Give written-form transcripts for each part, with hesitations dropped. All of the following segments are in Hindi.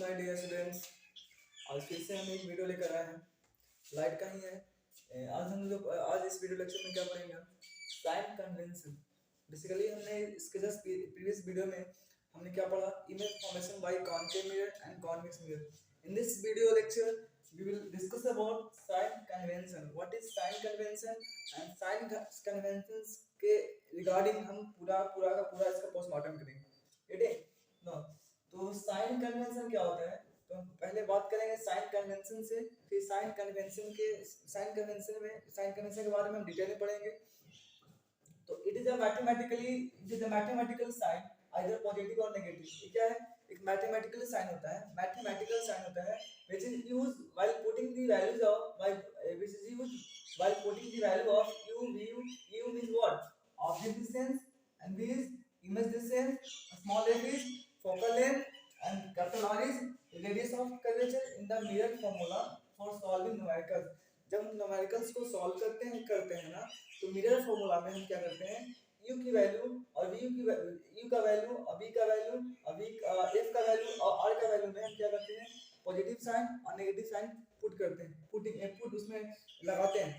My dear students. आज फिर से हम एक वीडियो लेकर आए हैं, लाइट का ही है। आज इस वीडियो लेक्चर में क्या पढ़ेंगे हम? Sign convention. बेसिकली हमने इसके जस्ट प्रीवियस वीडियो में हमने क्या पढ़ा? Image formation by concave mirror and convex mirror. In this video lecture we will discuss about sign convention. What is sign convention and sign conventions के रिगार्डिंग हम पूरा का पूरा इसका पोस्टमार्टम करेंगे। ठीक है ना? तो साइन कन्वेंशन क्या होता है? तो हम पहले बात करेंगे साइन कन्वेंशन से, फिर साइन कन्वेंशन के बारे में हम डिटेल में पढ़ेंगे। तो it is a mathematical sign, either positive और नेगेटिव। ये क्या है? एक मैथमेटिकल साइन होता है, which is used while putting the values of u. U means what? Object distance, and v is image distance, small f is focal length, and capital R is radius of curvature in the mirror formula for solving numericals. जब हम न्यूमेरिकल्स को सॉल्व करते हैं ना, तो मिरर फॉर्मूला में हम क्या करते हैं? u की वैल्यू और u का वैल्यू और v का वैल्यू और f का वैल्यू और r का वैल्यू में हम क्या करते हैं? पॉजिटिव साइन और नेगेटिव साइन पुट करते हैं, पुट उसमें लगाते हैं।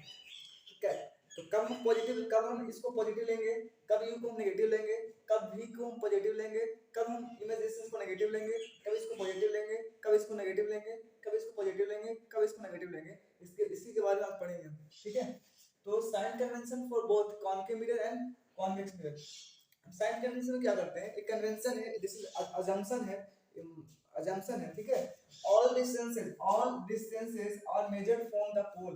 तो कब हम इसको पॉजिटिव लेंगे, कब u को हम नेगेटिव लेंगे, कब v को हम पॉजिटिव लेंगे, कब हम इमेज डिस्टेंस को नेगेटिव लेंगे, कब इसको पॉजिटिव लेंगे, कब इसको नेगेटिव लेंगे, कब इसको पॉजिटिव लेंगे, कब इसको नेगेटिव लेंगे, इसी के बारे में आज पढ़ेंगे हम। ठीक है? तो sign convention for both concave mirror and convex mirror. Sign convention में क्या करते हैं? एक कन्वेंशन है, दिस इज अजम्पशन है। ठीक है? All distances are measured from the pole.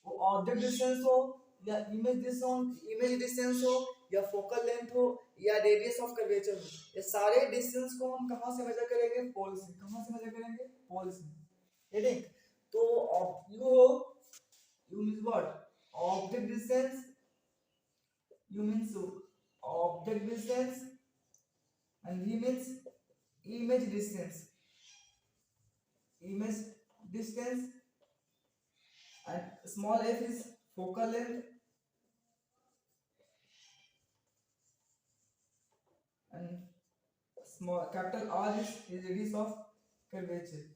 वो ऑब्जेक्ट डिस्टेंस हो या इमेज डिस्टेंस हो या फोकल लेंथ हो या रेडियस ऑफ कर्वेचर हो, ये सारे डिस्टेंस को हम कहां से मेजर करेंगे? पोल से। कहां से मेजर करेंगे? पोल से। ठीक? तो you means what? Object distance, u means object distance, and v means image distance, and small f is focal length, and small capital R is radius of curvature,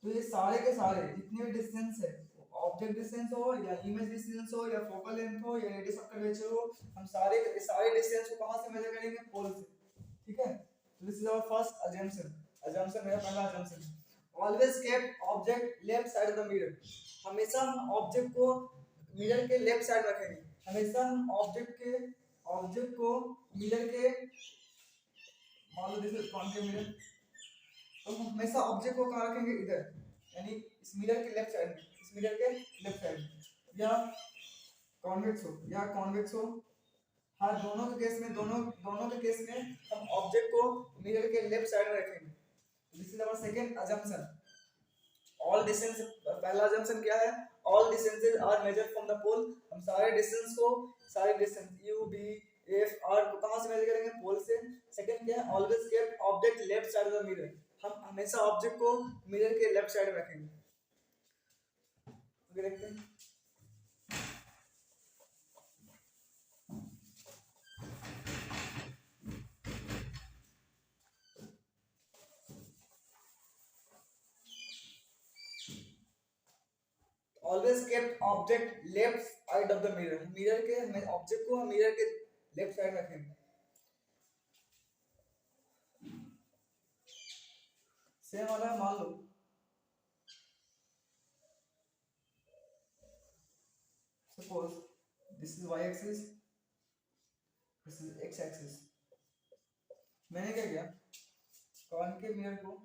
तो ये सारे के सारे जितने भी डिस्टेंस है, ऑब्जेक्ट डिस्टेंस हो या इमेज डिस्टेंस हो या फोकल लेंथ हो या रेडियस ऑफ कर्वेचर हो, हम सारे डिस्टेंस को कहां से मेजर करेंगे? पोल से। ठीक है? तो this is our first assumption मेरा पहला assumption. Always keep object left side of the mirror. हमेशा हम ऑब्जेक्ट को मिरर के लेफ्ट साइड रखेंगे। हमेशा हम ऑब्जेक्ट को मिरर के, मान लो दिस इज कॉनकेव मिरर, तो हम हमेशा ऑब्जेक्ट को कहां रखेंगे? इधर, यानी इस मिरर के लेफ्ट साइड या कॉन्वेक्स हो। हाँ, दोनों के केस में हम ऑब्जेक्ट को मिरर के लेफ्ट साइड में रखेंगे। This is our second assumption. All distance, पहला अजम्पशन क्या है? All distances are measured from the pole. हम सारे distance u v f r को कहां से मेजर करेंगे? पोल से। सेकंड क्या है? Always keep object left side of the mirror. हम हमेशा ऑब्जेक्ट को मिरर के लेफ्ट साइड में रखेंगे। आगे देखते हैं। Always keep object left side of the mirror. Mirror के ऑब्जेक्ट को हम मिरर के लेफ्ट साइड में रखेंगे। सेम वाला मान लो, suppose this is y axis, this is x axis। मैंने क्या किया? कॉनकेव मिरर को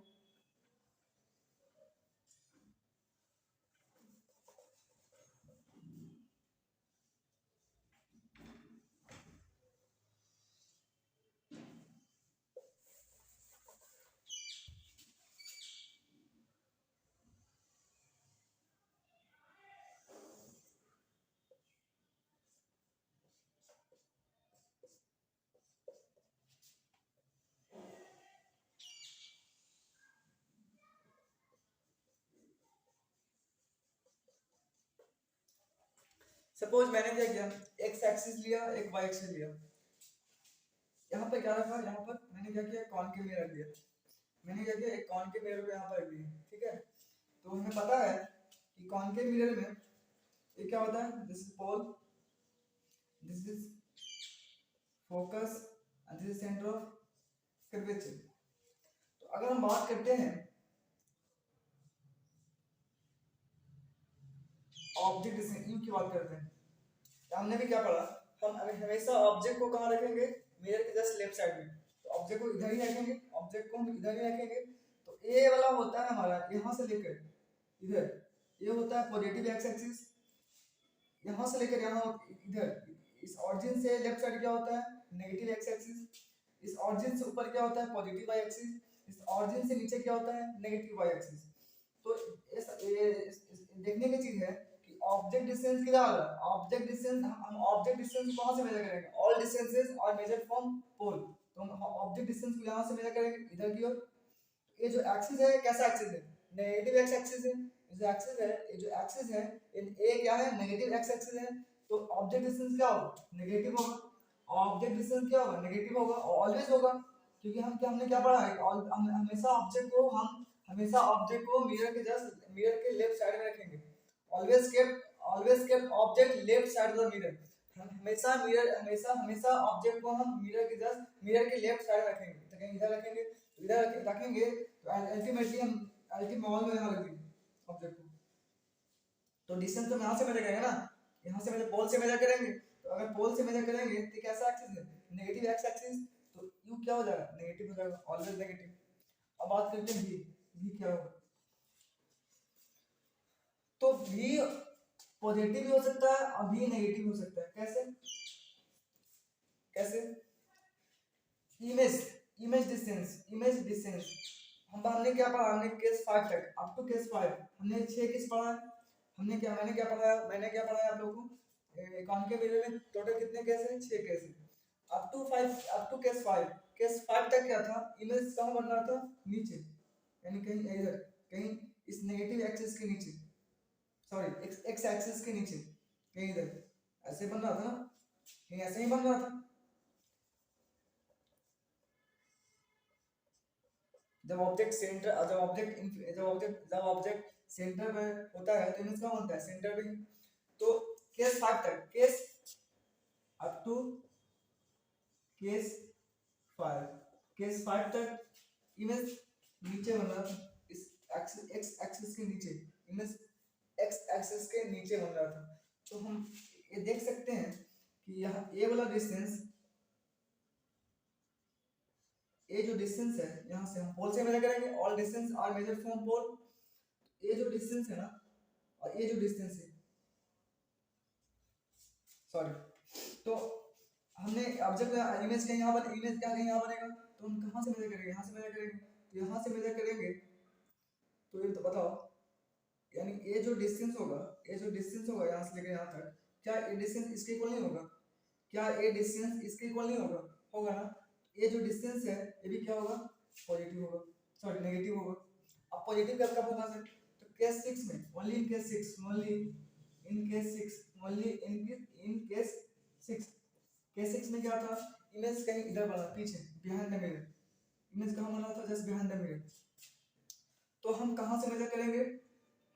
सपोज मैंने क्या किया? x एक्सिस लिया, एक y एक्सिस लिया। यहाँ पर क्या रखा, यहाँ पर मैंने क्या किया, कॉनकेव मिरर रख दिया, मैंने क्या किया, एक कॉनकेव मिरर को यहाँ पर रख दिया, ठीक है। तो हमें पता है कि कॉनकेव मिरर में ये क्या होता है, this is pole, this is focus and this is centre of curvature. तो अगर हम बात करते हैं ऑब्जेक्ट डिस्टेंस यू की बात करते हैं, तो हमने भी क्या पढ़ा, हम हमेशा ऑब्जेक्ट को कहाँ रखेंगे, मिरर के जस्ट लेफ्ट साइड में। तो ऑब्जेक्ट को इधर ही रखेंगे, ऑब्जेक्ट को हम इधर ही रखेंगे। तो ए वाला होता है हमारा यहाँ से लेकर इधर, ये होता है पॉजिटिव एक्स एक्सिस, यहाँ से लेकर यहाँ इधर, इस ऑरिजिन से लेफ्ट साइड क्या होता है, नेगेटिव एक्स एक्सिस, इस ऑरिजिन से ऊपर क्या होता है, पॉजिटिव वाई एक्सिस, इस ऑरिजिन से नीचे क्या होता है, नेगेटिव वाई एक्सिस। तो देखने की चीज है कि ऑब्जेक्ट डिस्टेंस कितना होगा, ऑब्जेक्ट डिस्टेंस, हम ऑब्जेक्ट डिस्टेंस कहां से मेजर करेंगे, all distances are measured from pole. तो हम ऑब्जेक्ट डिस्टेंस को यहां से मेजर करेंगे इधर की ओर। ये जो एक्सिस है कैसा एक्सिस है, नेगेटिव एक्स एक्सिस है, जो एक्सिस है, ये जो एक्सिस है, इन ए क्या है, नेगेटिव एक्स एक्सिस है। तो ऑब्जेक्ट डिस्टेंस क्या होगा, नेगेटिव होगा, ऑब्जेक्ट डिस्टेंस क्या होगा, नेगेटिव होगा, ऑलवेज होगा, क्योंकि हमने क्या पढ़ा है, हमेशा ऑब्जेक्ट को मिरर के जस्ट मिरर के लेफ्ट साइड में रखेंगे, always kept object left side of the mirror. हमेशा हमेशा ऑब्जेक्ट को हम मिरर के जस्ट मिरर के लेफ्ट साइड में रखेंगे, तो कहीं इधर रखेंगे, इधर रखेंगे, तो अल्टीमेटली हम अल्टीमेट मॉल में यहाँ रख देंगे ऑब्जेक्ट को। तो डिस्टेंस तो यहाँ से मेजर करेंगे ना, यहाँ से मेजर पोल से मेजर करेंगे। तो अगर पोल से मेजर करेंगे तो कैसा एक्सिस है, नेगेटिव एक्स एक्सिस, तो यू क्या हो जाएगा, नेगेटिव हो जाएगा, ऑलवेज नेगेटिव। अब बात करते हैं भी क्या होगा, तो भी पॉजिटिव भी हो सकता है और भी नेगेटिव हो सकता है। कैसे कैसे, इमेज इमेज डिस्टेंस हमने क्या पढ़ा, हमने केस 5 तक, अप टू केस 5 हमने 6 केस पढ़ा है। मैंने क्या पढ़ा है आप लोगों को, कॉनकेव मिरर में टोटल कितने केस हैं, 6 केस हैं। अप टू केस 5 तक क्या था, इमेज कहाँ बन रहा था, नीचे, यानी कहीं इधर, कहीं इस नेगेटिव एक्सिस के नीचे, सॉरी एक्स एक्सिस के नीचे, कहीं इधर ऐसे बन रहा था ना, कहीं ऐसे ही बन रहा था। जब ऑब्जेक्ट सेंटर में होता है तो इमेज कहाँ बनता है, सेंटर पे। तो केस 5 तक, अप टू केस 5 तक इमेज नीचे बन रहा था, इस एक्स एक्सिस के नीचे, इमेज एक्स एक्सिस के नीचे बन रहा था। तो हम ये देख सकते हैं कि यहाँ ए वाला डिस्टेंस, ये जो डिस्टेंस है, यहाँ से हम पोल से मेजर करेंगे, all distance are measured from pole. ये जो डिस्टेंस है ना, और ये जो डिस्टेंस है, सॉरी, तो हमने ऑब्जेक्ट इमेज का यहाँ बन, इमेज क्या यहाँ बनेगा, तो हम कहाँ से मेजर करेंगे, यहाँ से मेजर करेंगे। तो यहाँ से मेजर करेंगे तो ये तो बताओ, यानी ये जो डिस्टेंस होगा, यहाँ से लेकर यहाँ तक, क्या ये डिस्टेंस इसके इक्वल नहीं होगा, क्या ये डिस्टेंस इसके इक्वल नहीं होगा, होगा ना। ये जो डिस्टेंस है ये भी क्या होगा, पॉजिटिव होगा, सॉरी नेगेटिव होगा। अब पॉजिटिव कब होगा सर, तो केस 6 में, only in case 6, only in case 6, case 6 में क्या था, इमेज कहीं इधर बना, पीछे, बिहाइंड द मिरर, इमेज कहाँ बना था, जस्ट बिहाइंड द मिरर। तो हम कहाँ से मेजर करेंगे,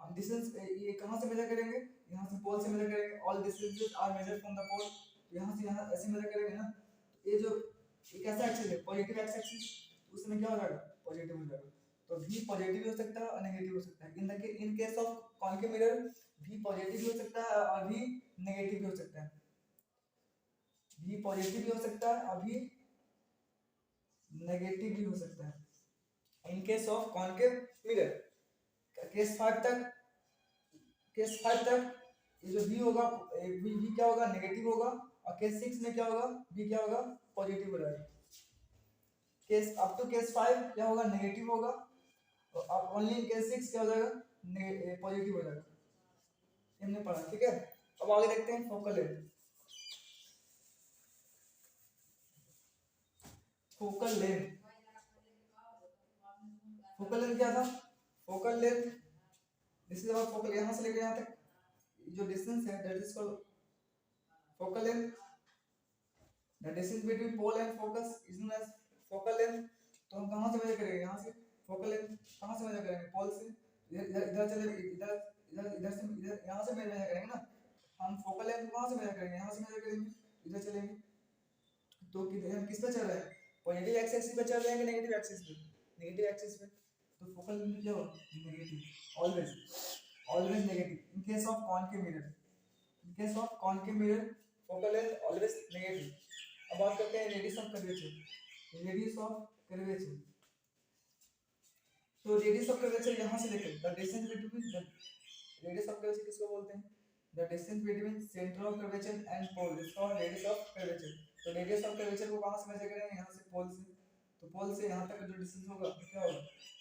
हम डिस्टेंस ये कहाँ से मेजर करेंगे, यहाँ से पोल से मेजर करेंगे, all distances are measured from the pole. यहाँ से यहाँ ऐसे मेजर करेंगे ना, ये जो ये कैसा एक्सिस है, पॉजिटिव एक्स एक्सिस, उसमें क्या हो जाएगा, पॉजिटिव हो जाएगा। तो भी पॉजिटिव हो सकता है और नेगेटिव हो सकता है। इन केस ऑफ कॉनकेव मिरर भी पॉजिटिव भी हो सकता है और भी नेगेटिव भी हो सकता है, भी पॉजिटिव भी हो सकता है और भी नेगेटिव भी हो सकता है इन case of concave mirror. Case 5 तक ये जो v होगा, v क्या होगा, नेगेटिव होगा, और केस 6 में क्या होगा, v क्या होगा, पॉजिटिव हो जाएगा। केस अप टू केस 5 क्या होगा, नेगेटिव होगा, और अब ओनली इन केस 6 क्या हो जाएगा, पॉजिटिव हो जाएगा। हमने पढ़ा, ठीक है। अब आगे देखते हैं फोकल लेंथ। फोकल लेंथ क्या था, focal length this is our focal, यहाँ से लेकर यहाँ तक जो डिस्टेंस है that is called focal length, the distance between pole and focus is known as focal length. तो हम कहां से मेजर करेंगे, यहां से फोकल लेंथ कहां से मेजर करेंगे, पोल से। इधर इधर चले, इधर इधर इधर से इधर यहां से मेजर करेंगे ना। हम फोकल लेंथ कहां से मेजर करेंगे, यहां से मेजर करेंगे, इधर चलेंगे। तो हम किस पे चल रहे हैं, पॉजिटिव एक्सिस पे चल रहे हैं कि नेगेटिव एक्सिस पे, नेगेटिव एक्सिस पे। तो फोकल लेंथ क्या होगा, negative, always always negative in case of concave mirror, in case of concave mirror focal length always negative. अब बात करते हैं radius of curvature, radius of curvature. तो रेडियस ऑफ कर्वेचर यहां से लेकर the distance between the, radius of curvature किसको बोलते हैं, the distance between centre of curvature and pole is called radius of curvature. तो रेडियस ऑफ कर्वेचर को कहां से मेजर करेंगे, यहां से पोल से। तो पोल से यहां तक का जो डिस्टेंस होगा क्या होगा,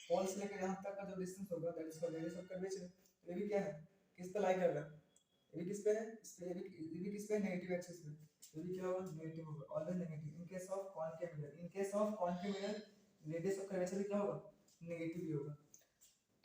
पोल से लेकर यहां तक का जो डिस्टेंस होगा that is called radius of curvature. तो ये भी क्या है, किस पे लाई कर रहा है, ये भी किस पे है, इस पे, ये भी किस पे, नेगेटिव एक्सिस पे। तो ये क्या होगा, नेगेटिव होगा, always negative in case of concave mirror. In case of concave mirror radius of curvature क्या होगा, नेगेटिव ही होगा।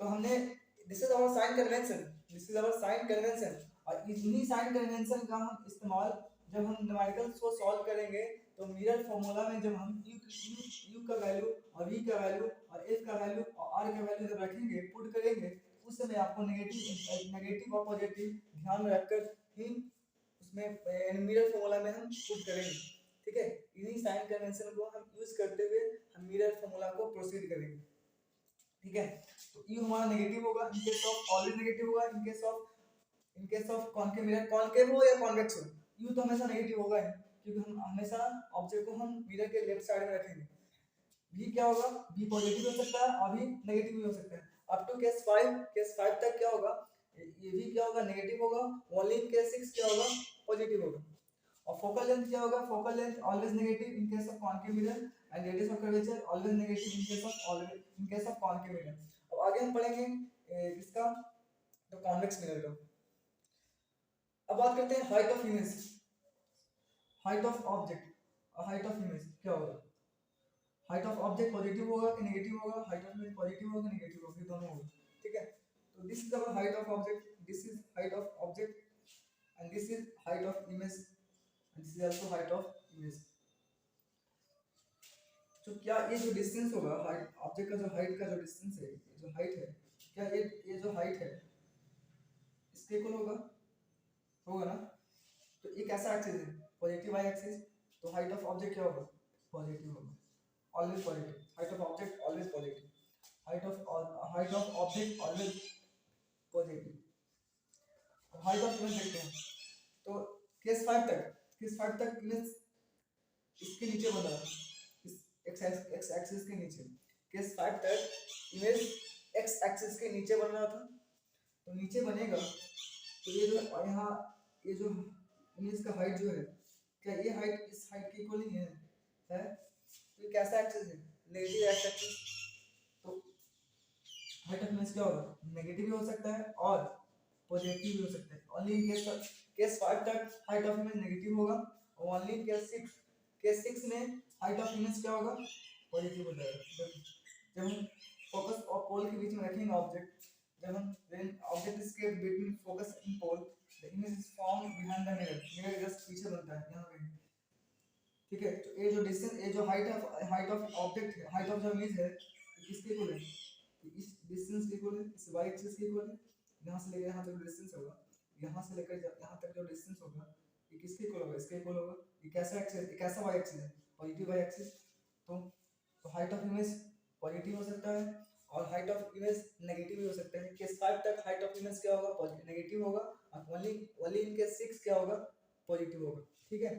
तो हमने, this is our sign convention, this is our sign convention. और इन्हीं साइन कन्वेंशन का हम इस्तेमाल जब हम न्यूमेरिकल्स को सॉल्व करेंगे, तो मिरर फार्मूला में जब हम u का वैल्यू और v का वैल्यू और f का वैल्यू और r का वैल्यू जब रखेंगे, पुट करेंगे, उस समय आपको नेगेटिव और पॉजिटिव ध्यान में रखकर ही उसमें मिरर फार्मूला में हम पुट करेंगे। ठीक है, इन्हीं साइन कन्वेंशन को हम यूज करते हुए हम मिरर फार्मूला को प्रोसीड करेंगे। ठीक है, तो u हमारा नेगेटिव होगा in case of, always negative होगा in case of concave mirror, concave हो या कॉन्वेक्स हो, u तो हमेशा नेगेटिव होगा ही, क्योंकि हम हमेशा ऑब्जेक्ट को हम मिरर के लेफ्ट साइड में रखेंगे। v क्या होगा, v पॉजिटिव हो सकता है और v नेगेटिव भी हो सकता है। अप टू केस 5 तक क्या होगा, ये v क्या होगा, नेगेटिव होगा, ओनली इन केस 6 क्या होगा, पॉजिटिव होगा। और फोकल लेंथ क्या होगा, focal length always negative in case of concave mirror and radius of curvature always negative in case of concave mirror. अब आगे हम पढ़ेंगे इसका, तो कॉन्वेक्स मिरर का। अब बात करते हैं height of image, height of object और हाइट ऑफ इमेज क्या होगा। हाइट ऑफ ऑब्जेक्ट पॉजिटिव होगा कि नेगेटिव होगा, हाइट ऑफ इमेज पॉजिटिव होगा कि नेगेटिव होगा, दोनों होगा। ठीक है, तो this is our height of object, this is height of object and this is height of image and this is also height of image. तो क्या ये जो डिस्टेंस होगा, हाइट ऑब्जेक्ट का जो हाइट का जो डिस्टेंस है, जो हाइट है, क्या ये जो हाइट है इसके इक्वल होगा, होगा ना। तो ये कैसा एक्सिस है, पॉजिटिव वाई एक्सिस, तो हाइट ऑफ ऑब्जेक्ट क्या होगा, पॉजिटिव होगा, always positive, height of object always positive, height of object always positive. Height of image देखते हैं, तो केस 5 तक इमेज इसके नीचे बना है, इस एक्स एक्सिस के नीचे। केस 5 तक इमेज एक्स एक्सिस के नीचे बन रहा था, तो नीचे बनेगा तो ये जो यहाँ ये जो इमेज का हाइट जो है, क्या ये हाइट इस हाइट के इक्वल नहीं है? तो ये कैसा एक्सिस है, नेगेटिव एक्स एक्सिस। तो हाइट ऑफ इमेज क्या होगा, नेगेटिव भी हो सकता है और पॉजिटिव भी हो सकता है। ओनली इन केस 5 तक हाइट ऑफ इमेज नेगेटिव होगा और ओनली इन केस 6 में हाइट ऑफ इमेज क्या होगा, पॉजिटिव हो जाएगा। जब हम फोकस और पोल के बीच में रखेंगे ऑब्जेक्ट, जब हम object is kept between focus and pole, the image is found behind the mirror, mirror just पीछे बनता है यहां पे। ठीक है, तो ये जो डिस्टेंस, ये जो हाइट ऑफ ऑब्जेक्ट है, हाइट ऑफ जो इमेज है, किसके इक्वल है, इस डिस्टेंस के इक्वल है, इस y एक्सिस के इक्वल है। यहां से लेकर यहां तक जो डिस्टेंस होगा, यहां से लेकर यहां तक जो डिस्टेंस होगा, ये किसके इक्वल होगा, इसके इक्वल होगा। ये कैसा एक्सिस, ये कैसा y एक्सिस है, पॉजिटिव y एक्सिस। तो हाइट ऑफ इमेज पॉजिटिव हो सकता है और हाइट ऑफ इमेज नेगेटिव भी हो सकता है। केस 5 तक हाइट ऑफ इमेज क्या होगा, नेगेटिव होगा और ओनली इन केस 6 क्या होगा, पॉजिटिव होगा। ठीक है,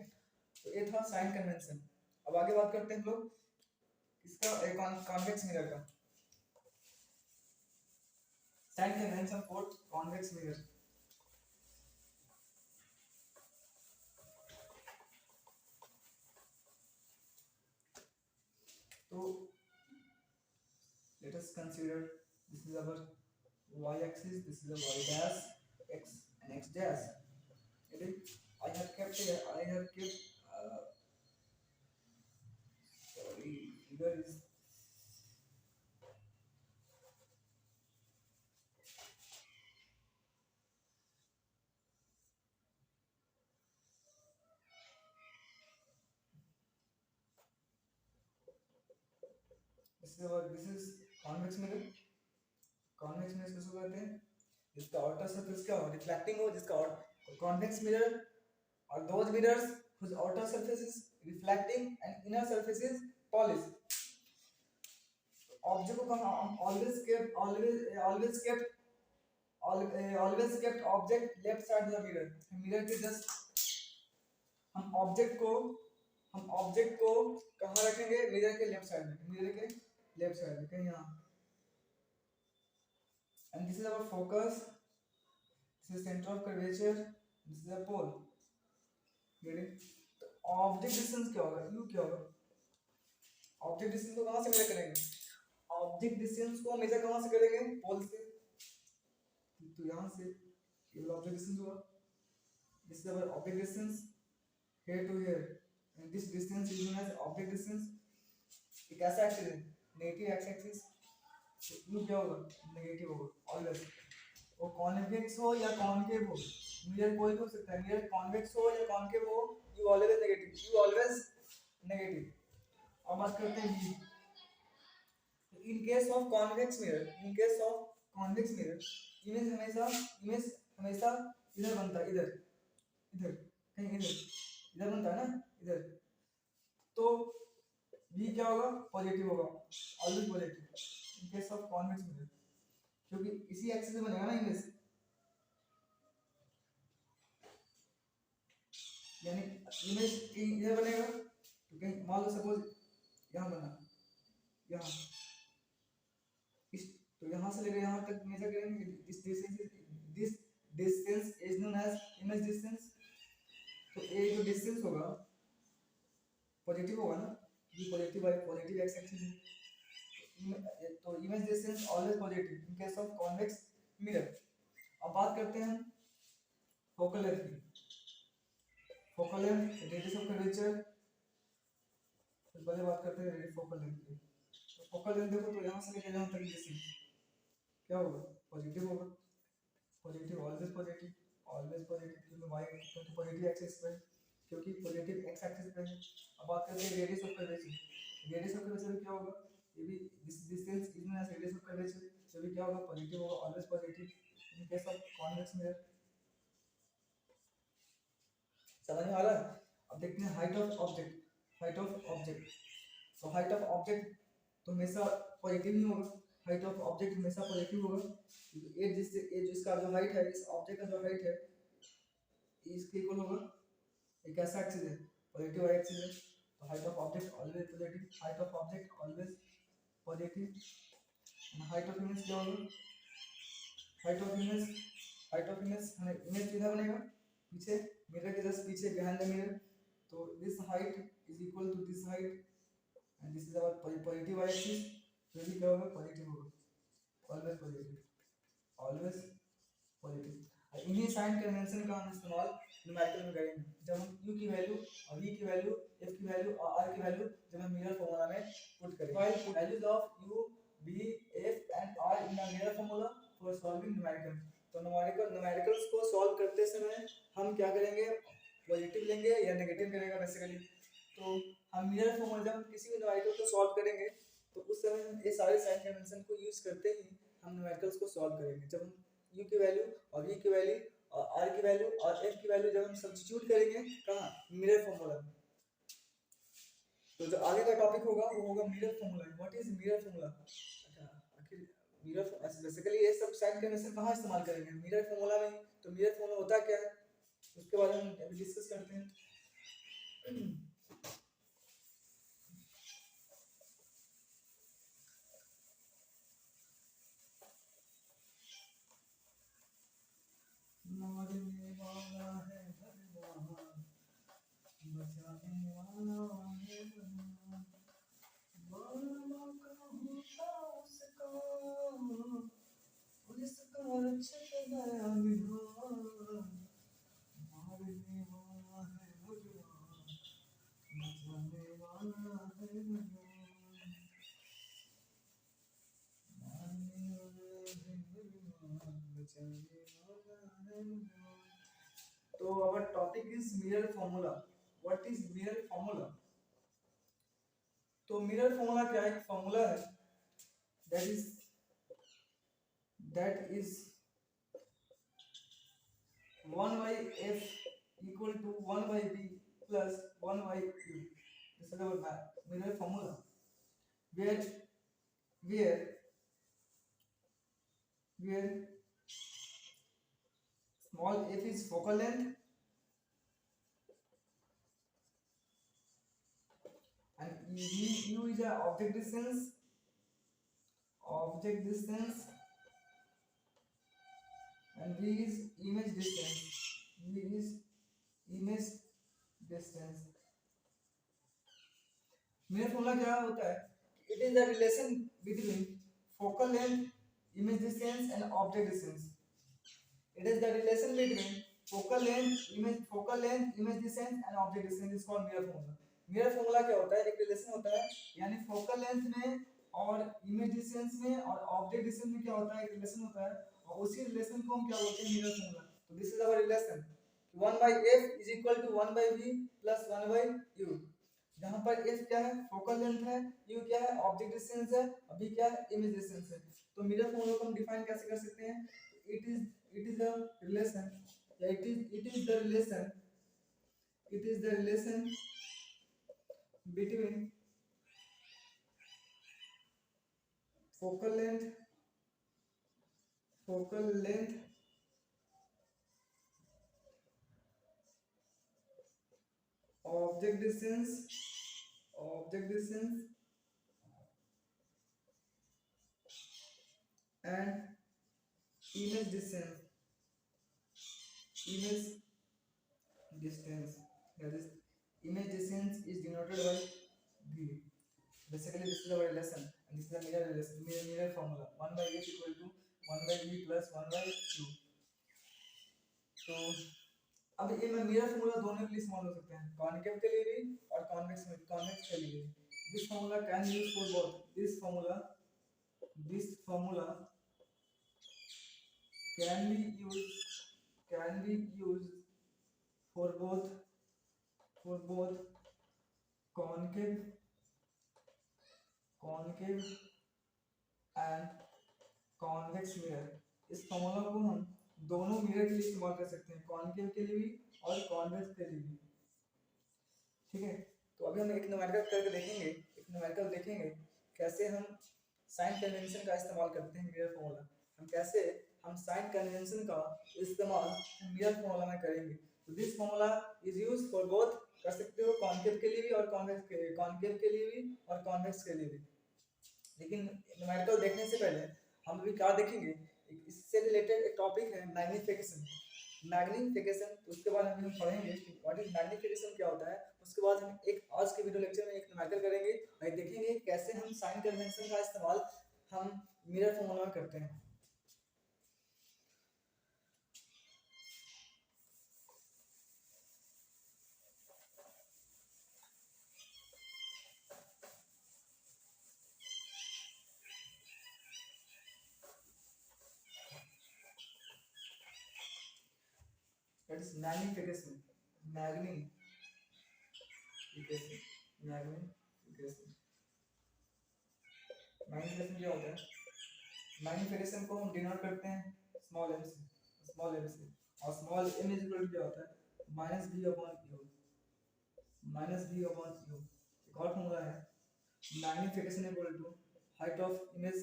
तो ये था साइन कन्वेंशन। अब आगे बात करते हैं हम लोग इसका कॉन्वेक्स मिरर का, sign convention for convex mirror. तो let us consider this is our y axis, this is a y dash, x and x dash. Okay, I have kept sorry, figure is this is convex mirror. Convex mirror किसको कहते हैं? जिसका आउटर सरफेस क्या हो, रिफ्लेक्टिंग हो, जिसका कॉन्वेक्स मिरर और those mirrors whose outer surface is reflecting and inner surface is polished। Object को कहा always kept object left side of the mirror। Mirror के जस्ट हम ऑब्जेक्ट को कहाँ रखेंगे? मिरर के लेफ्ट साइड में, मिरर के लेफ्ट साइड में कहीं यहाँ। and this is our focus, this is center of curvature, this is a pole। तो ऑब्जेक्ट डिस्टेंस क्या होगा? यू क्या होगा? ऑब्जेक्ट डिस्टेंस को कहाँ से मेजर करेंगे? ऑब्जेक्ट डिस्टेंस को मेजर कहाँ से करेंगे? पोल से। तो यहाँ से ये ऑब्जेक्ट डिस्टेंस हुआ। This is our object distance here to here, and this distance is known as object distance। ये कैसा एक्सिस है? Negative x axis. तो यू क्या होगा? नेगेटिव होगा ऑलवेज। वो कॉन्वेक्स हो या कॉनकेव हो, मिरर कोई भी हो सकता है। मिरर कॉन्वेक्स हो या कॉनकेव हो, you always negative, you always negative. अब बात करते हैं v। In case of convex mirror, in case of convex mirror image हमेशा इधर बनता है, इधर इधर कहीं इधर बनता है ना, इधर। तो v क्या होगा? पॉजिटिव होगा, always positive in case of convex mirror, क्योंकि इसी एक्सिस में बनेगा ना इमेज। यानी इमेज इधर बनेगा तो कहीं मान लो सपोज यहाँ बना, यहाँ इस, तो यहाँ से लेकर यहाँ तक मेजर करेंगे। This distance is known as image distance. तो ये जो डिस्टेंस होगा पॉजिटिव होगा ना, ये पॉजिटिव एक्स एक्सिस है। तो image distance always positive in case of convex mirror. अब बात करते हैं फोकल लेंथ की। Focal length, radius of curvature. पहले बात करते हैं फोकल लेंथ की। तो फोकल लेंथ देखो तो यहाँ से लेकर यहाँ तक डिस्टेंस क्या होगा? पॉजिटिव होगा, positive always positive, always positive, क्योंकि वाई क्योंकि पॉजिटिव एक्सिस पे, क्योंकि पॉजिटिव एक्स एक्सिस पे है। अब बात करते हैं radius of curvature. Radius of curvature क्या होगा? ये भी this distance is known as radius of curvature. तो भी क्या होगा? पॉजिटिव होगा, always positive in case of convex mirror. समझ में आ रहा है? अब देखते हैं height of object. Height of object, तो हाइट ऑफ ऑब्जेक्ट तो हमेशा पॉजिटिव ही होगा। हाइट ऑफ ऑब्जेक्ट हमेशा पॉजिटिव होगा, क्योंकि ये जिसका जो हाइट है, इस ऑब्जेक्ट का जो हाइट है, इसके इक्वल होगा। ये कैसा एक्सिस है? पॉजिटिव एक्सिस है। तो height of object always positive, height of object always positive. Height of image क्या होगा? हाइट ऑफ इमेज हमें इमेज किधर बनेगा? पीछे, मिरर के जस्ट पीछे, बिहाइंड द मिरर। तो this height is equal to this height and this is our positive axis. तो ये क्या होगा? पॉजिटिव होगा, ऑलवेज पॉजिटिव, ऑलवेज पॉजिटिव। इन्हीं साइन कन्वेंशन का हम इस्तेमाल न्यूमेरिकल में करेंगे। जब हम u की वैल्यू और v की वैल्यू, f की वैल्यू और r की वैल्यू जब हम मिरर फार्मूला में पुट करेंगे। Find values of u, v, f and r in the mirror formula for solving numerical. तो न्यूमेरिकल्स को सॉल्व करते समय हम क्या करेंगे? पॉजिटिव लेंगे या नेगेटिव करेंगे बेसिकली। तो हम मिरर फार्मूला जब किसी भी न्यूमेरिकल को सॉल्व करेंगे तो उस समय हम ये सारे साइन कन्वेंशन को यूज करते ही हम न्यूमेरिकल्स को सॉल्व करेंगे। जब हम u की वैल्यू और v की वैल्यू और r की वैल्यू और f की वैल्यू जब हम सब्स्टिट्यूट करेंगे कहाँ? मिरर फार्मूला में। तो जो आगे का टॉपिक होगा वो होगा mirror formula. What is mirror formula? आखिर मिरर बेसिकली ये सब साइन कन्वेंशन कहाँ इस्तेमाल करेंगे? मिरर फार्मूला में। तो मिरर फार्मूला होता क्या है उसके बारे में अभी डिस्कस करते हैं। मारने वाला है भगवान, बचाने वाला है भगवान, मारना का होता उसका, उसका रक्षक गया विधान। मारने वाला है भगवान, बचाने वाला है भगवान, मारने वाला है भगवान, बचाने वाला है भगवान। तो our topic is mirror formula. What is mirror formula? तो मिरर फार्मूला क्या है? एक फार्मूला है that is 1 by f equal to 1 by b plus 1 by u. This is our mirror formula, where where where small f is focal length and u is a object distance, and v is image distance. v is image distance. मेरा फॉर्मूला क्या होता है? It is the relation between focal length, image distance and object distance. It is the relation between focal length, image distance and object distance is called mirror formula. Mirror formula क्या होता है? एक रिलेशन होता है, यानी फोकल लेंथ में और इमेज डिस्टेंस में और ऑब्जेक्ट डिस्टेंस में क्या होता है? एक रिलेशन होता है, और उसी रिलेशन को हम क्या बोलते हैं? Mirror formula. तो this is our relation 1 by f is equal to 1 by v plus 1 by u. जहां पर f क्या है? फोकल लेंथ है, u क्या है? ऑब्जेक्ट डिस्टेंस है, और v क्या है? इमेज डिस्टेंस है. तो मिरर फॉर्मूला को हम डिफाइन कैसे कर सकते हैं? it is a relation, it is the relation between focal length, object distance and image distance. That is, image distance is denoted by v. Basically, this is our relation, and this is the mirror relation, mirror formula. 1 by f equal to 1 by v plus 1 by u. तो अब ये मैं मिरर फॉर्मूला दोनों के लिए इस्तेमाल हो सकते हैं, कॉनकेव के लिए भी और कॉन्वेक्स के लिए. This formula can use for both. This formula can be used for both concave and convex mirror. इस फॉर्मूला को हम दोनों मिरर के लिए इस्तेमाल कर सकते हैं, कॉनकेव के लिए भी और कॉन्वेक्स के लिए भी. ठीक है, तो अभी हम एक न्यूमेरिकल देखेंगे कैसे हम साइन कन्वेंशन का इस्तेमाल करते हैं मिरर फॉर्मूला. हम साइन कन्वेंशन का इस्तेमाल मिरर फॉर्मूला में करेंगे. तो this formula is used for both, कर सकते हो कॉनकेव के लिए भी और कॉन्वेक्स के लिए, कॉनकेव के लिए भी और कॉन्वेक्स के लिए भी. लेकिन न्यूमेरिकल देखने से पहले हम अभी क्या देखेंगे? इससे रिलेटेड एक टॉपिक है मैग्निफिकेशन. उसके बाद हम पढ़ेंगे कि व्हाट इज मैग्निफिकेशन, क्या होता है. उसके बाद हम एक आज के वीडियो लेक्चर में एक न्यूमेरिकल करेंगे और देखेंगे कैसे हम साइन कन्वेंशन का इस्तेमाल हम मिरर फॉर्मूला में करते हैं. That is magnification. Magnification क्या होता है? मैग्निफिकेशन को हम डिनोट करते हैं स्मॉल m से, और small m is equal to क्या होता है? Minus v upon u. एक और फॉर्मूला है, magnification equal to height of image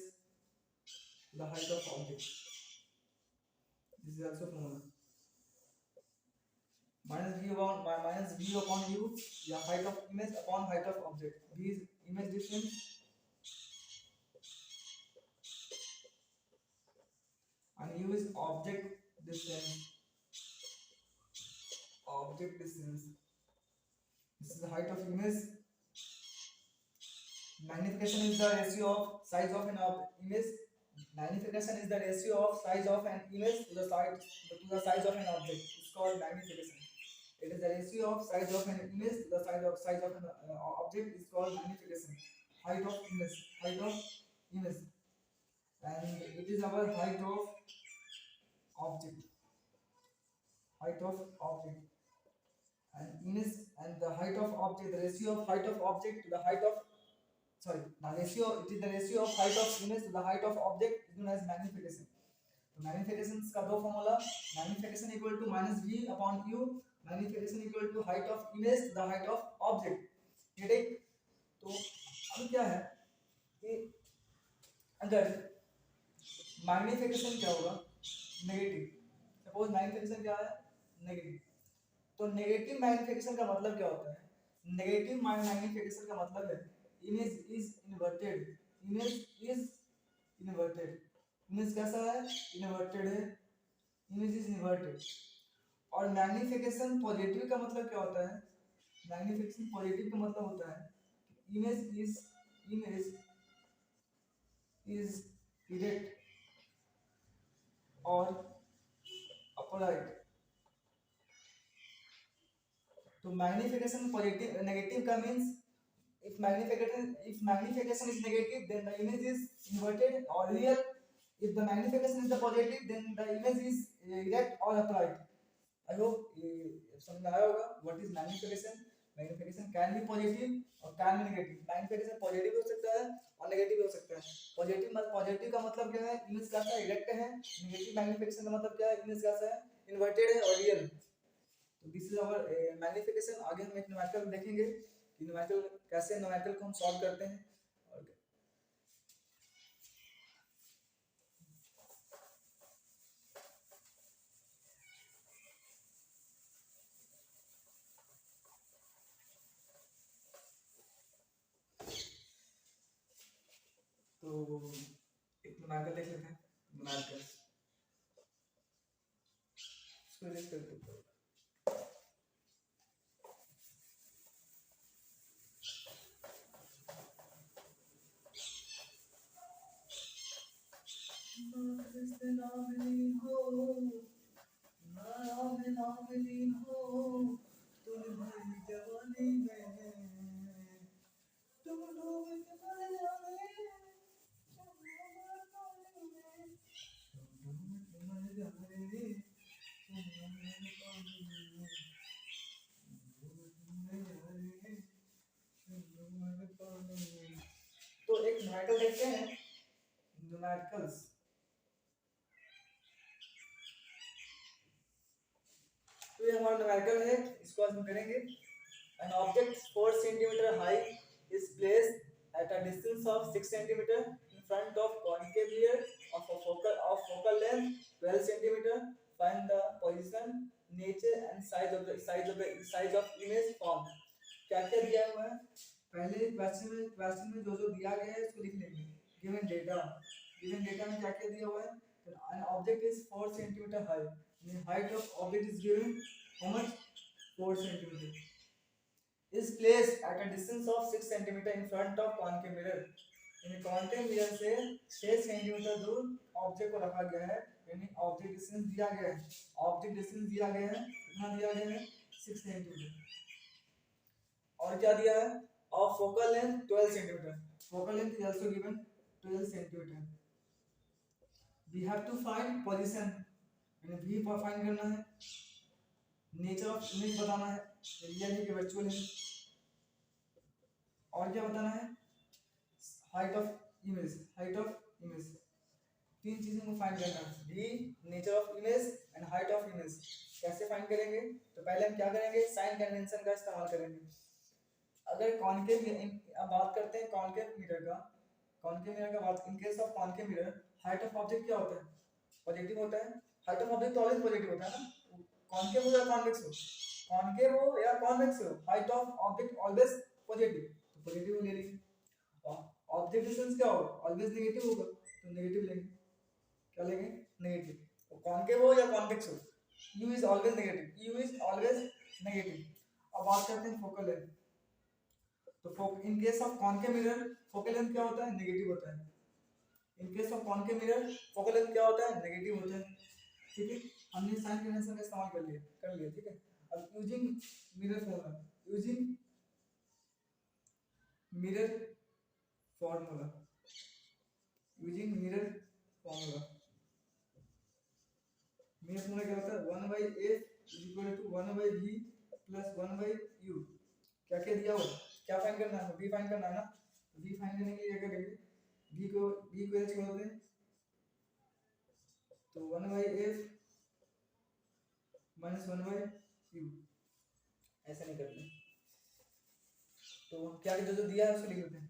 to the height of object. This is also formula. minus v upon u, या height of image upon height of object. v is image distance and u is object distance. This is the height of image. Magnification is the ratio of size of an image. Magnification is the ratio of size of an image to the size of an object. It's called magnification. It is the ratio of size of an image to the size of an object is called magnification. Height of image, and it is our height of object. And image and the height of object, the ratio of height of object to the height of sorry, the ratio, it is the ratio of height of image to the height of object is known as magnification. तो magnification का दो formula, magnification equal to minus v upon u, magnification equal to height of image to the height of object. ठीक, तो अब क्या है कि अगर मैग्निफिकेशन क्या होगा नेगेटिव, सपोज मैग्निफिकेशन क्या है नेगेटिव, तो नेगेटिव मैग्निफिकेशन का मतलब क्या होता है, नेगेटिव मैग्निफिकेशन का मतलब है image is inverted, image is inverted, image कैसा है इन्वर्टेड है, इमेज इज इन्वर्टेड। और मैग्निफिकेशन पॉजिटिव का मतलब क्या होता है, मैग्निफिकेशन पॉजिटिव का मतलब होता है इमेज इज इरेक्ट और अपराइट। तो मैग्निफिकेशन पॉजिटिव नेगेटिव का means if magnification is negative then the image is inverted or real, if the magnification is the positive then the image is erect or upright. I hope ये समझ में आया होगा what is magnification. Magnification can be positive और can be negative. Magnification positive भी हो सकता है और negative भी हो सकता है। पॉजिटिव का मतलब क्या है इमेज कैसा है erect है, नेगेटिव मैग्निफिकेशन का मतलब क्या है इमेज कैसा है इन्वर्टेड है और रियल। तो दिस इज आवर मैग्निफिकेशन। आगे हम एक न्यूमेरिकल देखेंगे कि न्यूमेरिकल कैसे न्यूमेरिकल को हम सॉल्व करते हैं। और तो एक न्यूमेरिकल देख लेते हैं, न्यूमेरिकल इसको इरेज कर दो। तो एक न्यूमेरिकल देखते हैं, न्यूमेरिकल्स तो ये हमारा न्यूमेरिकल है, इसको आज हम करेंगे। An object 4 cm high is placed at a distance of 6 cm in front of concave mirror of focal length 12 cm. Find the position, nature and size of image formed. क्या क्या दिया हुआ है, पहले क्वेश्चन में जो दिया गया है इसको लिख लेंगे। गिवन डेटा में क्या क्या दिया हुआ है, an object is 4 cm high, the height of object is given how much 4 cm, is placed at a distance of 6 cm in front of concave mirror. यानी concave mirror से 6 cm दूर ऑब्जेक्ट को रखा गया है, यानी ऑब्जेक्ट डिस्टेंस दिया गया है, ऑब्जेक्ट डिस्टेंस दिया गया है, कितना दिया गया है 6 cm। और क्या दिया है, और focal length 12 cm, focal length is also given 12 cm। we have to find position, यानी v पर फाइंड करना है, नेचर ऑफ इमेज बताना है, रियल है कि वर्चुअल है, और क्या बताना है हाइट ऑफ इमेज, तीन चीजें को फाइंड करना है, v nature of image and height of image. कैसे फाइंड करेंगे, तो पहले हम क्या करेंगे साइन कन्वेंशन का इस्तेमाल करेंगे। अगर कॉनकेव, अब बात करते हैं कॉनकेव मिरर का बात, इन case of concave mirror height of object क्या होता है पॉजिटिव होता है, हाइट ऑफ ऑब्जेक्ट तो ऑलवेज पॉजिटिव होता है ना, कॉनकेव हो या कॉन्वेक्स हो, height of object always positive, तो पॉजिटिव ले लेंगे। ऑब्जेक्ट डिस्टेंस क्या होगा ऑलवेज नेगेटिव होगा, तो नेगेटिव लेंगे, क्या लेंगे नेगेटिव। तो कॉनकेव हो या कॉन्वेक्स हो, u इज ऑलवेज नेगेटिव। अब बात करते हैं फोकल लेंथ। तो इन case of concave mirror focal length क्या होता है नेगेटिव होता है, इन case of concave mirror focal length क्या होता है नेगेटिव होता है। ठीक है, हमने साइन कन्वेंशन का इस्तेमाल कर लिया। ठीक है, अब using mirror formula, mirror formula क्या होता है 1/a = 1/v + 1/u। क्या क्या दिया हुआ, क्या फाइंड करना है, v फाइंड करना है ना, v फाइंड करने के लिए क्या करेंगे, v को इधर छोड़ देते हैं, तो 1/f माइनस 1/u, ऐसा नहीं करते। तो क्या जो जो दिया है उसको लिख देते हैं,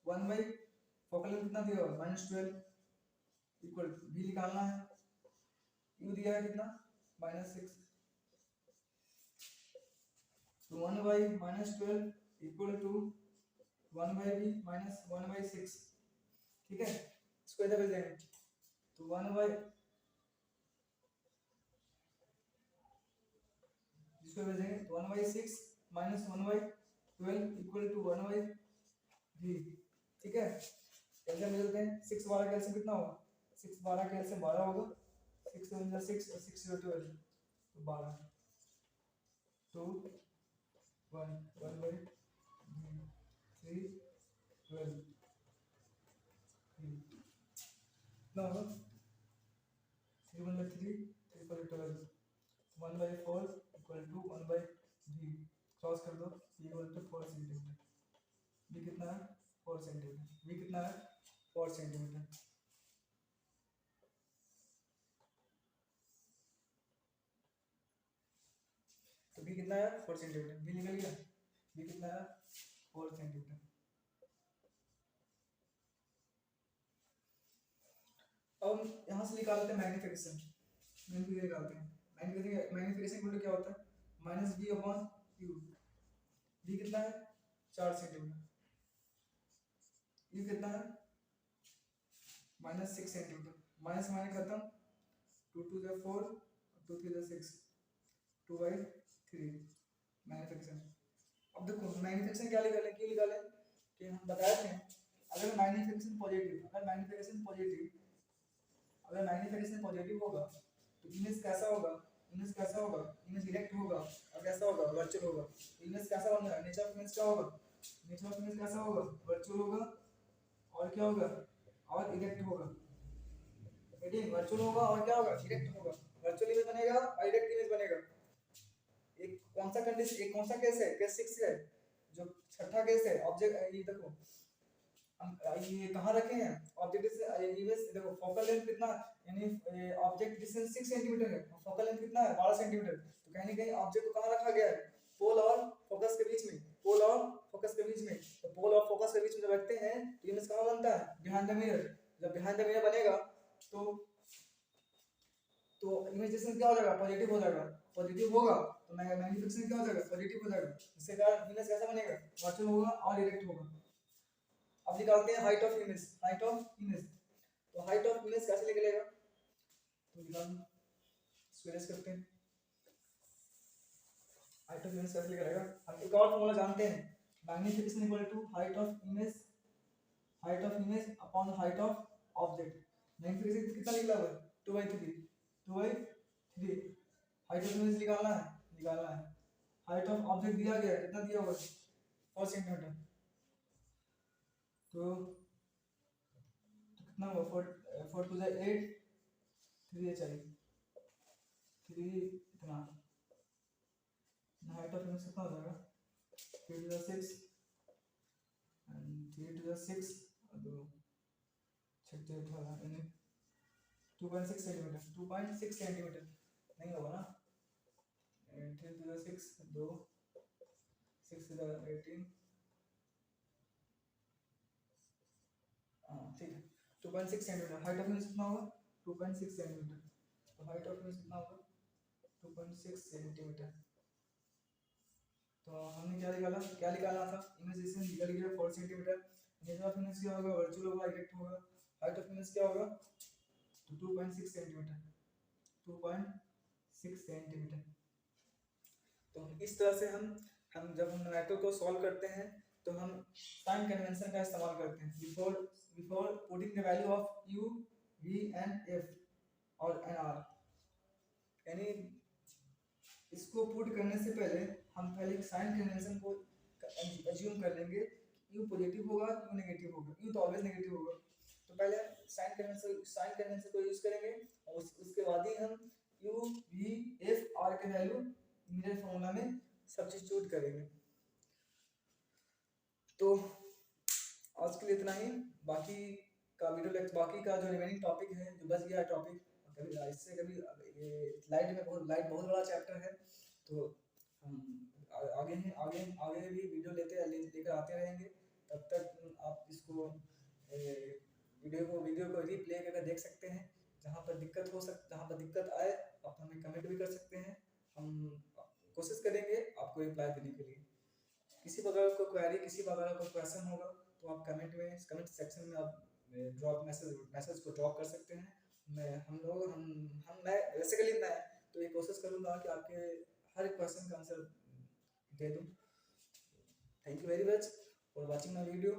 1 फोकल लेंथ कितना दिया हुआ -12 इक्वल v निकालना है, u दिया है कितना -6, तो 1/-12 इक्वल टू 1/v माइनस 1/6, ठीक है। इसको इधर भेज देंगे, तो 1/, जिसको भेजेंगे 1/6 माइनस 1/12 इक्वल टू 1/v, ठीक है। कैल्शियम मिलते हैं, 6 12 कैल्शियम कितना होगा, 6 12 कैल्शियम 12 होगा, 6 7 6 और 6 0 12, तो 12 2 1 1/3 12 कितना होगा, 3 1/3 3 4 12, 1/4 इक्वल टू 1/v, क्रॉस कर दो, इक्वल टू 4 सेंटीमीटर, v कितना है 4 सेंटीमीटर, v कितना है 4 सेंटीमीटर। तो v कितना है 4 सेंटीमीटर, v निकल गया, v कितना है 4 सेंटीमीटर। अब यहाँ से निकालते हैं मैग्निफिकेशन, निकालते हैं मैग्निफिकेशन क्या होता है, -v/u, v कितना है 4 सेंटीमीटर, u कितना है -6 सेंटीमीटर, माइनस माइनस खत्म, 2 2 जा 4 2 3 जा 6, 2/3 मैग्निफिकेशन। अब देखो मैग्निफिकेशन क्या निकालें, क्यों निकालें कि हम बताए थे अगर मैग्निफिकेशन पॉजिटिव होगा तो इमेज कैसा होगा, इमेज डायरेक्ट होगा, और कैसा होगा वर्चुअल होगा। इमेज कैसा बन रहा है, नेचर ऑफ इमेज क्या होगा, कैसा होगा वर्चुअल होगा, और क्या होगा और डायरेक्ट होगा, वर्चुअल होगा और क्या होगा डायरेक्ट होगा, वर्चुअल इमेज बनेगा और डायरेक्ट इमेज बनेगा। एक कौन सा कंडीशन, एक कौन सा केस है, केस 6 है, जो छठा केस है ऑब्जेक्ट, ये देखो हम ये कहां रखे हैं ऑब्जेक्ट से इमेज, देखो फोकल लेंथ कितना, यानी ऑब्जेक्ट डिस्टेंस 6 सेंटीमीटर है, फोकल लेंथ कितना है 12 सेंटीमीटर, तो कहीं ना कहीं ऑब्जेक्ट को कहां रखा गया है, पोल और फोकस के बीच में, पोल और फोकस के बीच में, तो पोल और फोकस के बीच में जब रखते हैं तो इमेज कहां बनता है, बिहाइंड द मिरर। जब बिहाइंड द मिरर बनेगा तो इमेज डिस्टेंस क्या हो जाएगा, पॉजिटिव हो जाएगा, पॉजिटिव होगा तो मैग्निफिकेशन क्या हो जाएगा, पॉजिटिव हो जाएगा, इससे कारण इमेज कैसा बनेगा, वर्चुअल होगा और डायरेक्ट होगा। अब निकालते हैं हाइट ऑफ इमेज, तो हाइट ऑफ इमेज कैसे निकलेगा, तो निकालना स्क्वेयर करते हैं, हाइट ऑफ इमेज कैसे निकलेगा, हम एक और फॉर्मूला जानते हैं, magnification equal to height of image upon height of object. Magnification कितना निकला हुआ है 2/3, हाइट ऑफ इमेज निकालना है, हाइट ऑफ ऑब्जेक्ट दिया गया है, कितना दिया हुआ है 4 सेंटीमीटर, तो कितना हुआ 4 2 8, 3 चाहिए 3, इतना हाइट ऑफ इमेज कितना हो जाएगा 3 2 6 एंड 3 2 6 दो 6 8 वाला यानी 2.6 सेंटीमीटर नहीं होगा ना, 3 2 6 2 6 18, हाँ ठीक है 2.6 सेंटीमीटर, हाइट ऑफ इमेज कितना होगा 2.6 सेंटीमीटर, तो हाइट ऑफ इमेज कितना होगा 2.6 सेंटीमीटर। तो हमने क्या निकालना था, इमेज डिस्टेंस निकल गया 4 सेंटीमीटर, नेचर ऑफ इमेज क्या होगा, वर्चुअल होगा, डायरेक्ट होगा, हाइट ऑफ इमेज क्या होगा तो 2.6 सेंटीमीटर, 2.6 सेंटीमीटर। तो इस तरह से हम जब हम न्यूमेरिकल को सॉल्व करते हैं तो हम साइन कन्वेंशन का इस्तेमाल करते हैं, before putting the value of u v and f और n r, यानी इसको पुट करने से पहले हम पहले साइन कन्वेंशन को अज्यूम कर लेंगे, u पॉजिटिव होगा u नेगेटिव होगा, u तो ऑलवेज नेगेटिव होगा, तो पहले साइन कन्वेंशन को यूज करेंगे और उसके बाद ही हम u v f r के वैल्यू मिरर फॉर्मूला में सब्स्टिट्यूट करेंगे। तो आज के लिए इतना ही। बाकी का वीडियो लेक्चर, बाकी का जो रिमेनिंग टॉपिक है, जो बच गया टॉपिक, कभी इससे कभी ये लाइट बहुत बड़ा चैप्टर है, तो हम आगे ही आगे भी वीडियो लेकर आते रहेंगे। तब तक आप इसको वीडियो को रीप्ले करके देख सकते हैं। जहाँ पर दिक्कत आए आप हमें कमेंट भी कर सकते हैं, हम कोशिश करेंगे आपको रिप्लाई देने के लिए। किसी प्रकार को क्वेरी, किसी प्रकार का क्वेश्चन होगा तो आप कमेंट सेक्शन में आप मैसेज को ड्रॉप कर सकते हैं। मैं बेसिकली मैं तो ये कोशिश करूंगा कि आपके हर क्वेश्चन का आंसर दे दूं। Thank you very much for watching my video.